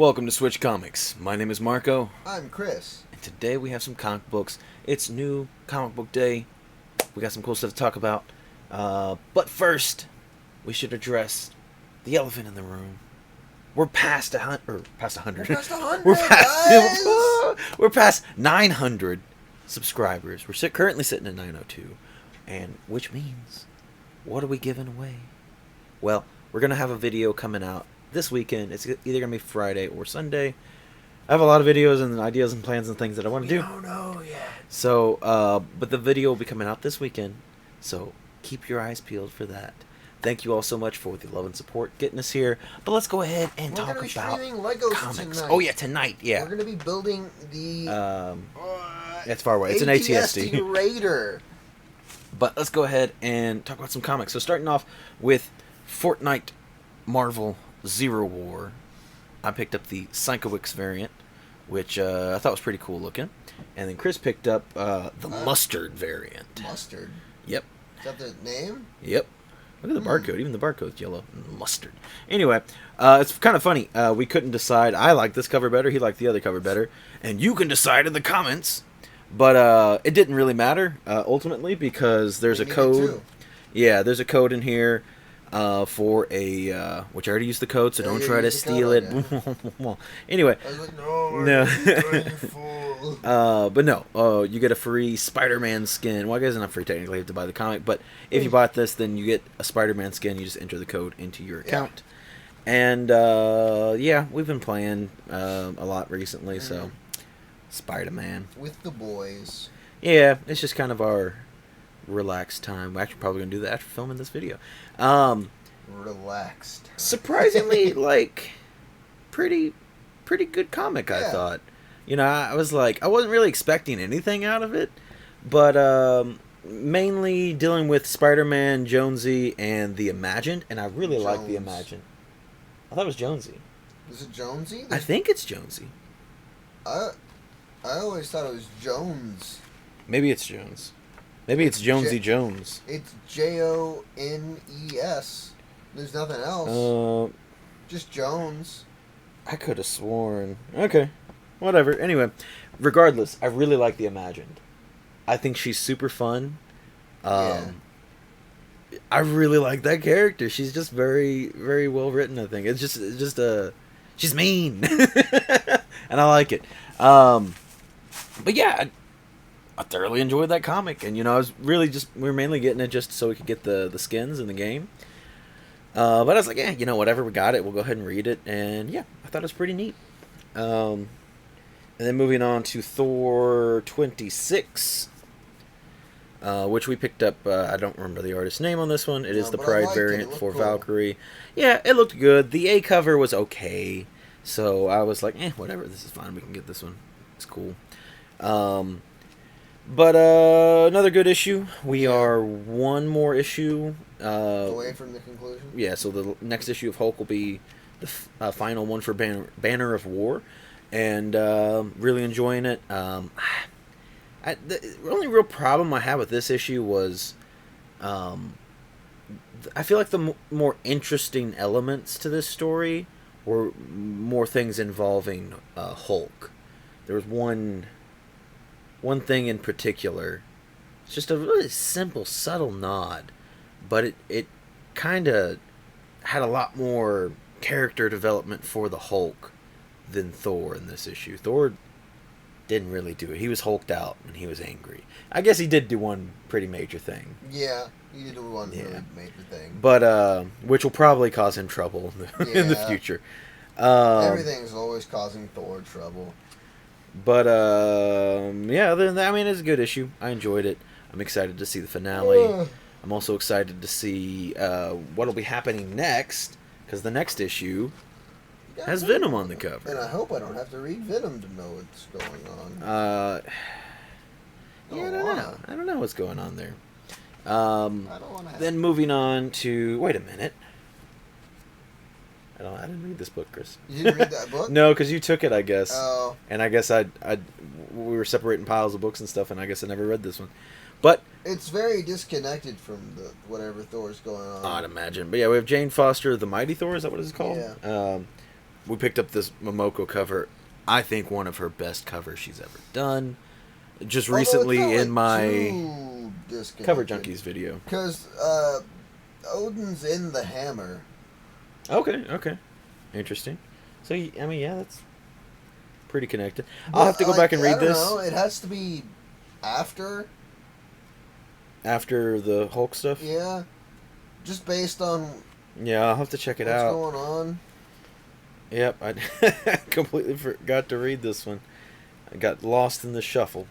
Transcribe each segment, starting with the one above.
Welcome to Switch Comics. My name is Marco. I'm Chris. And today we have some comic books. It's new comic book day. We got some cool stuff to talk about. But first, we should address the elephant in the room. We're past past 100. We're past 100, We're past 900 subscribers. We're currently sitting at 902. And which means, what are we giving away? Well, we're going to have a video coming out this weekend. It's either going to be Friday or Sunday. I have a lot of videos and ideas and plans and things that I want to do. We don't know yet. So, but the video will be coming out this weekend. So, keep your eyes peeled for that. Thank you all so much for the love and support getting us here. But let's go ahead and talk about Legos comics. tonight. Oh, yeah, tonight. Yeah. We're going to be building the... it's far away. It's an ATST. Raider. But let's go ahead and talk about some comics. So, starting off with Fortnite Marvel Zero War. I picked up the Psychowix variant, which I thought was pretty cool looking. And then Chris picked up the Mustard variant. Mustard? Yep. Is that the name? Yep. Look at the barcode. Even the barcode's yellow. Mustard. Anyway, it's kind of funny. We couldn't decide. I like this cover better. He liked the other cover better. And you can decide in the comments. But it didn't really matter, ultimately, because there's a code. Yeah, there's a code in here. For a, which I already used the code, so don't try to steal it. Anyway. I was like, no. But no, you get a free Spiderman skin. Well, I guess it's not free technically, you have to buy the comic, but if you bought this, then you get a Spiderman skin, you just enter the code into your account. Yeah. And, yeah, we've been playing, a lot recently, so, Spider-Man. With the boys. Yeah, it's just kind of our relaxed time. We're actually probably gonna do that after filming this video. Relaxed. Surprisingly, like, pretty good comic. Yeah. I thought. You know, I was like, I wasn't really expecting anything out of it, but mainly dealing with Spider-Man, Jonesy, and the Imagined, and I really like the Imagined. I thought it was Jonesy. Is it Jonesy? I think it's Jonesy. I always thought it was Jones. Maybe it's Jones. Maybe it's Jonesy Jones. It's Jones. There's nothing else. Just Jones. I could have sworn. Okay. Whatever. Anyway, regardless, I really like the Imagined. I think she's super fun. I really like that character. She's just very, very well written, I think. It's just she's mean. And I like it. But yeah, I thoroughly enjoyed that comic, and you know, I was really we were mainly getting it just so we could get the skins in the game. But I was like, yeah, you know, whatever, we got it, we'll go ahead and read it, and yeah, I thought it was pretty neat. And then moving on to Thor 26, which we picked up. I don't remember the artist's name on this one. It is the Pride variant for cool. Valkyrie. Yeah, it looked good. The A cover was okay, so I was like, whatever, this is fine. We can get this one. It's cool. But another good issue. We are one more issue away from the conclusion. Yeah, so the next issue of Hulk will be the final one for Banner of War, and really enjoying it. The only real problem I had with this issue was I feel like the more interesting elements to this story were more things involving Hulk. There was one thing in particular. It's just a really simple, subtle nod, but it kind of had a lot more character development for the Hulk than Thor in this issue. Thor didn't really do it. He was hulked out and he was angry. I guess he did do one pretty major thing. Yeah, he did do one really major thing. But which will probably cause him trouble in the future. Everything's always causing Thor trouble. But, yeah, other than that, I mean, it's a good issue. I enjoyed it. I'm excited to see the finale. I'm also excited to see what'll be happening next, because the next issue has Venom on the cover. And I hope I don't have to read Venom to know what's going on. Yeah, I don't know. I don't know what's going on there. I don't want to then moving on to... Wait a minute. I didn't read this book, Chris. You didn't read that book? No, because you took it, I guess. Oh. And I guess we were separating piles of books and stuff, and I guess I never read this one. But it's very disconnected from whatever Thor's going on. I'd imagine. But yeah, we have Jane Foster, The Mighty Thor, is that what it's called? Yeah. we picked up this Momoko cover. I think one of her best covers she's ever done. Just recently in my Cover Junkies video. Because Odin's in the hammer. Okay. Interesting. So, I mean, yeah, that's pretty connected. I'll have to go back and read this. No, it has to be after. After the Hulk stuff? Yeah. Just based on... Yeah, I'll have to check it out. What's going on? Yep, I completely forgot to read this one. I got lost in the shuffle.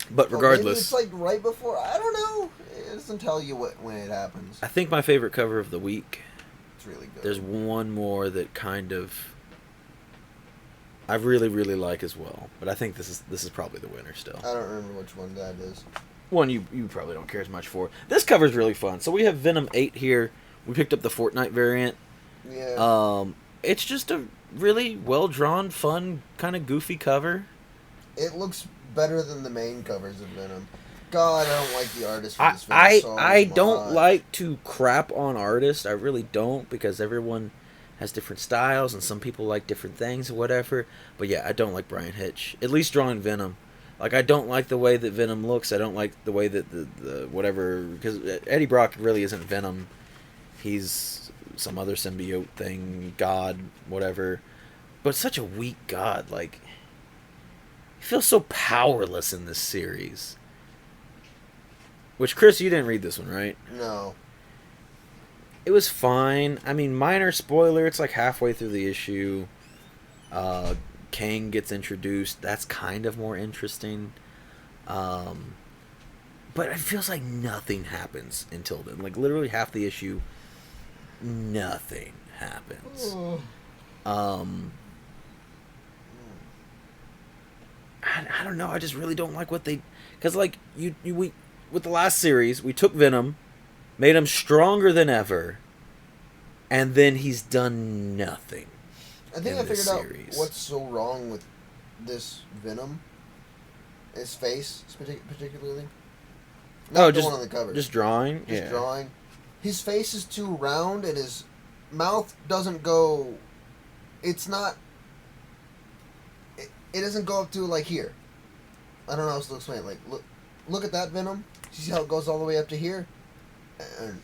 But regardless... Maybe it's like right before... I don't know. It doesn't tell you when it happens. I think my favorite cover of the week... It's really good. There's one more that kind of... I really, really like as well. But I think this is probably the winner still. I don't remember which one that is. One you probably don't care as much for. This cover's really fun. So we have Venom 8 here. We picked up the Fortnite variant. Yeah. It's just a really well-drawn, fun, kind of goofy cover. It looks better than the main covers of Venom. God, I don't like the artist for this Venom I don't like to crap on artists. I really don't, because everyone has different styles, and some people like different things or whatever. But yeah, I don't like Brian Hitch. At least drawing Venom. Like, I don't like the way that Venom looks. I don't like the way that the whatever... Because Eddie Brock really isn't Venom. He's some other symbiote thing, god, whatever. But such a weak god. Like, he feels so powerless in this series. Which, Chris, you didn't read this one, right? No. It was fine. I mean, minor spoiler. It's like halfway through the issue. Kang gets introduced. That's kind of more interesting. But it feels like nothing happens until then. Like, literally half the issue, nothing happens. I don't know. I just really don't like what they... Because, like, we with the last series, we took Venom, made him stronger than ever, and then he's done nothing. I think I figured out what's so wrong with this Venom. His face, particularly. Not the one on the cover. Just drawing? Just drawing. His face is too round, and his mouth doesn't go... It's not... It doesn't go up to, like, here. I don't know how else to explain it. Like, look at that Venom. See how it goes all the way up to here? And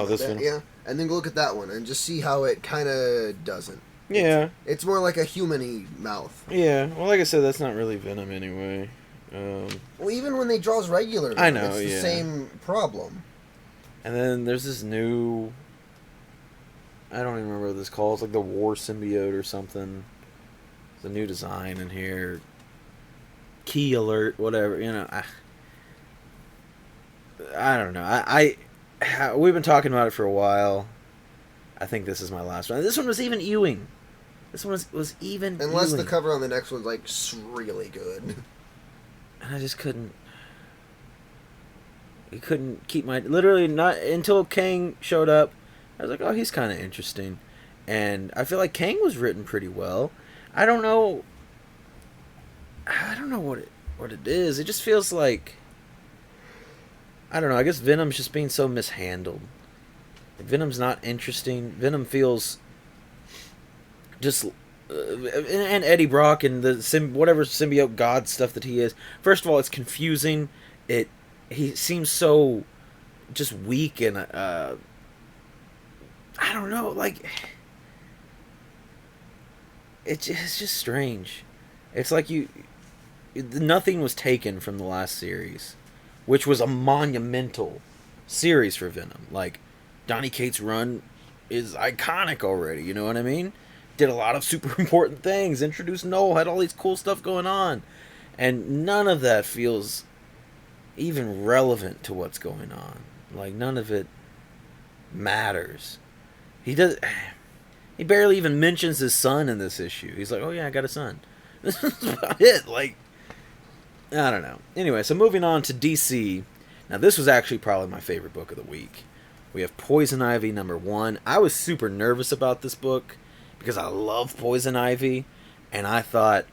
this Venom? Yeah. And then look at that one, and just see how it kind of doesn't. Yeah. It's more like a human-y mouth. Yeah. Well, like I said, that's not really Venom anyway. Well, even when they draws regular, I know, it's the same problem. And then there's this new... I don't even remember what this called. It's like the War Symbiote or something. It's a new design in here. Key alert, whatever. You know, I don't know. We've been talking about it for a while. I think this is my last one. This one was even Ewing. This one was even Unless Ewing. the cover on the next one's, like, really good. And I just couldn't... I couldn't keep my... Literally, not until Kang showed up, I was like, oh, he's kind of interesting. And I feel like Kang was written pretty well. I don't know what it is. It just feels like... I don't know. I guess Venom's just being so mishandled. Venom's not interesting. Venom feels just... and Eddie Brock and the whatever symbiote god stuff that he is. First of all, it's confusing. He seems so just weak and... I don't know. Like... It's just strange. It's like nothing was taken from the last series, which was a monumental series for Venom. Like, Donny Cates' run is iconic already, you know what I mean? Did a lot of super important things, introduced Noel, had all these cool stuff going on, and none of that feels even relevant to what's going on. Like, none of it matters. He barely even mentions his son in this issue. He's like, oh yeah, I got a son. This is about it. Like, I don't know. Anyway, so moving on to DC. Now, this was actually probably my favorite book of the week. We have Poison Ivy #1. I was super nervous about this book because I love Poison Ivy, and I thought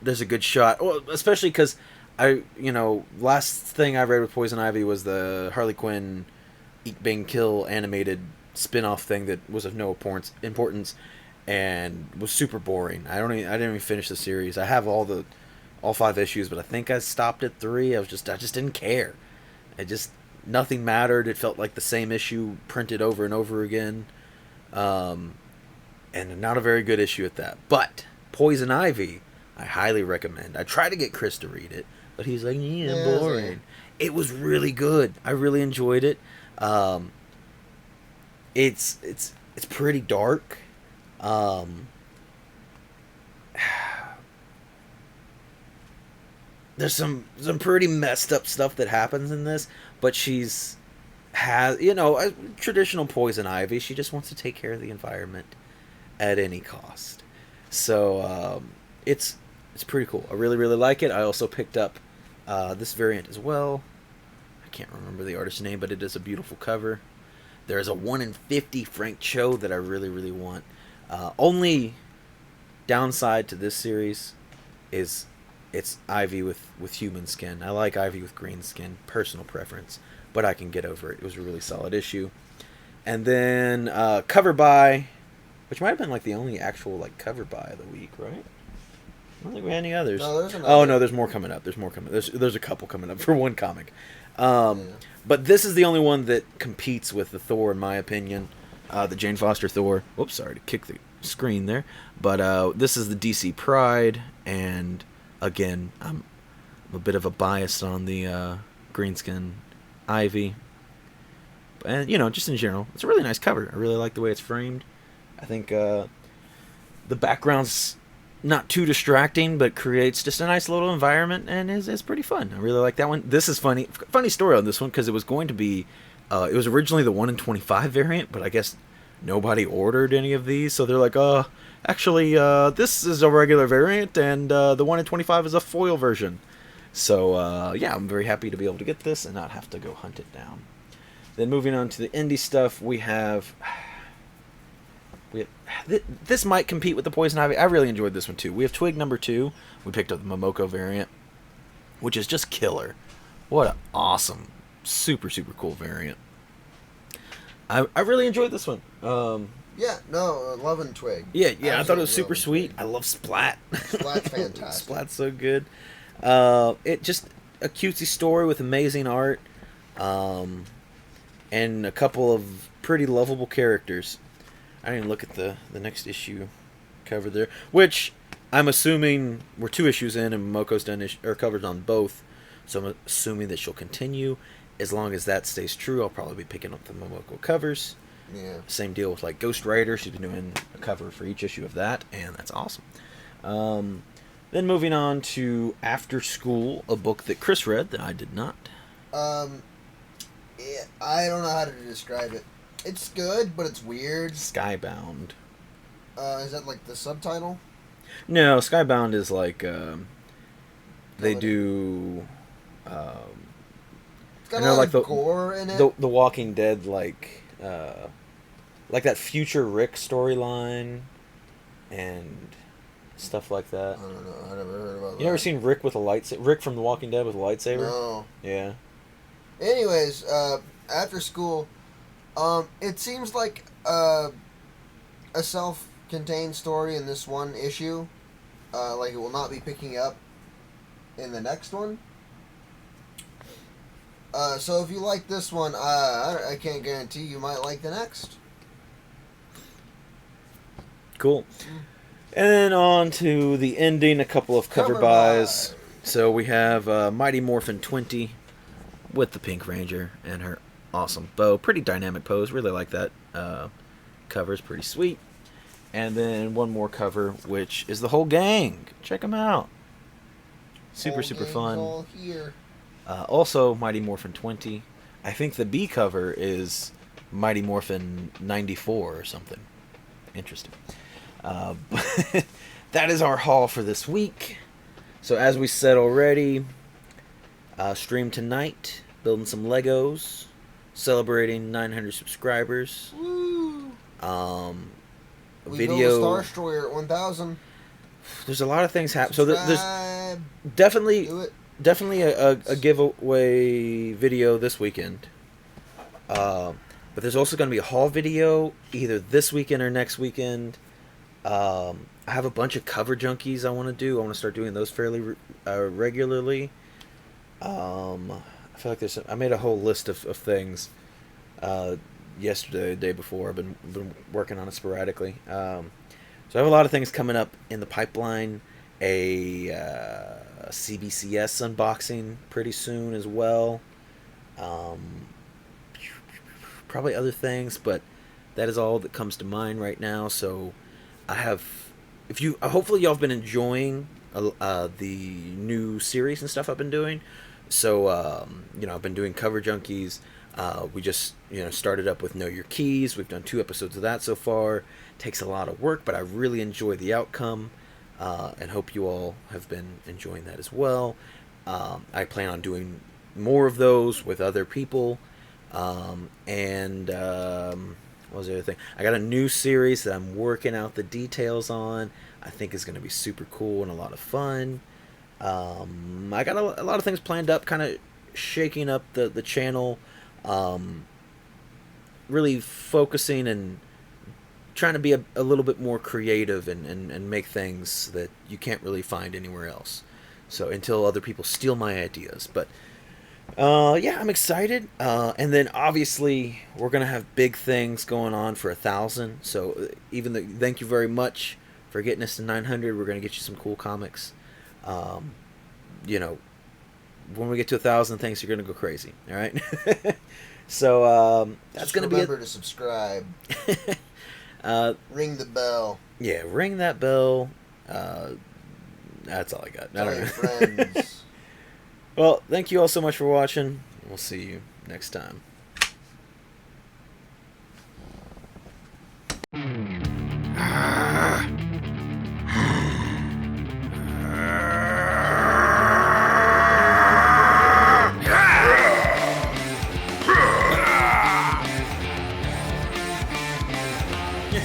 there's a good shot. Well, especially because last thing I read with Poison Ivy was the Harley Quinn Eat, Bang, Kill animated spin-off thing that was of no importance, and was super boring. I didn't even finish the series. I have all 5 issues, but I think I stopped at 3. I just didn't care. Nothing mattered. It felt like the same issue printed over and over again. And not a very good issue at that. But Poison Ivy, I highly recommend. I tried to get Chris to read it, but he's like, yeah, boring. It was really good. I really enjoyed it. It's pretty dark. There's some pretty messed up stuff that happens in this, but has a traditional Poison Ivy. She just wants to take care of the environment at any cost. So it's pretty cool. I really, really like it. I also picked up this variant as well. I can't remember the artist's name, but it is a beautiful cover. There's a 1 in 50 Frank Cho that I really, really want. Only downside to this series is it's Ivy with human skin. I like Ivy with green skin, personal preference, but I can get over it. It was a really solid issue. And then cover by, which might have been like the only actual like cover by of the week, right? I don't think we had any others. No, there's another. Oh no, there's more coming up. There's a couple coming up for one comic. But this is the only one that competes with the Thor, in my opinion. The Jane Foster Thor. Whoops, sorry to kick the screen there. But this is the DC Pride, and again, I'm a bit of a bias on the greenskin Ivy. And, just in general, it's a really nice cover. I really like the way it's framed. I think the background's not too distracting, but creates just a nice little environment, and is pretty fun. I really like that one. This is funny story on this one, because it was going to be, it was originally the 1 in 25 variant, but I guess nobody ordered any of these, so they're like, actually, this is a regular variant, and the 1 in 25 is a foil version. So, yeah, I'm very happy to be able to get this and not have to go hunt it down. Then moving on to the indie stuff, we have this might compete with the Poison Ivy. I really enjoyed this one too. We have Twig number 2. We picked up the Momoko variant, which is just killer. What an awesome, super, super cool variant. I really enjoyed this one. Loving Twig. Yeah, I thought it was super sweet. I love Splat. Splat's fantastic. Splat's so good. It just a cutesy story with amazing art, and a couple of pretty lovable characters. I didn't even look at the next issue cover there, which I'm assuming we're 2 issues in and Momoko's done covered on both, so I'm assuming that she'll continue. As long as that stays true, I'll probably be picking up the Momoko covers. Yeah. Same deal with like Ghost Rider. She's been doing a cover for each issue of that, and that's awesome. Then moving on to After School, a book that Chris read that I did not. I don't know how to describe it. It's good, but it's weird. Skybound. Is that like the subtitle? No, Skybound is like they do. It's got a lot of gore in it. The Walking Dead, like that Future Rick storyline, and stuff like that. I don't know. I never heard about that. You never seen Rick with a lightsaber? Rick from The Walking Dead with a lightsaber? No. Yeah. Anyways, After School, it seems like a self-contained story in this one issue. Like it will not be picking up in the next one. So if you like this one, I can't guarantee you might like the next. Cool. And then on to the ending, a couple of cover buys. So we have Mighty Morphin 20 with the Pink Ranger and her awesome bow. Pretty dynamic pose. Really like that cover. Is pretty sweet. And then one more cover, which is the whole gang. Check them out. Super fun. All here. Also, Mighty Morphin 20. I think the B cover is Mighty Morphin 94 or something. Interesting. That is our haul for this week. So as we said already, stream tonight, building some Legos, celebrating 900 subscribers. Woo! We Video. built a Star Destroyer at 1,000. There's a lot of things happening. So there's definitely a giveaway video this weekend. But there's also going to be a haul video either this weekend or next weekend. I have a bunch of cover junkies I want to do. I want to start doing those fairly regularly. I feel like I made a whole list of things yesterday, the day before. I've been working on it sporadically. So I have a lot of things coming up in the pipeline. A CBCS unboxing pretty soon as well. Probably other things, but that is all that comes to mind right now. So I have, if you hopefully y'all have been enjoying the new series and stuff I've been doing. So I've been doing Cover Junkies. We just started up with Know Your Keys. We've done 2 episodes of that so far. Takes a lot of work, but I really enjoy the outcome, and hope you all have been enjoying that as well. I plan on doing more of those with other people. What was the other thing? I got a new series that I'm working out the details on. I think is going to be super cool and a lot of fun. I got a lot of things planned up, kind of shaking up the channel, really focusing and trying to be a little bit more creative and make things that you can't really find anywhere else. So until other people steal my ideas. But I'm excited. And then obviously we're gonna have big things going on for 1,000. So thank you very much for getting us to 900. We're gonna get you some cool comics. When we get to 1,000, things are gonna go crazy. All right. So that's gonna remember to subscribe. Ring the bell. Yeah, ring that bell. That's all I got. Tell your friends. Well, thank you all so much for watching. We'll see you next time.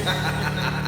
Ha ha ha!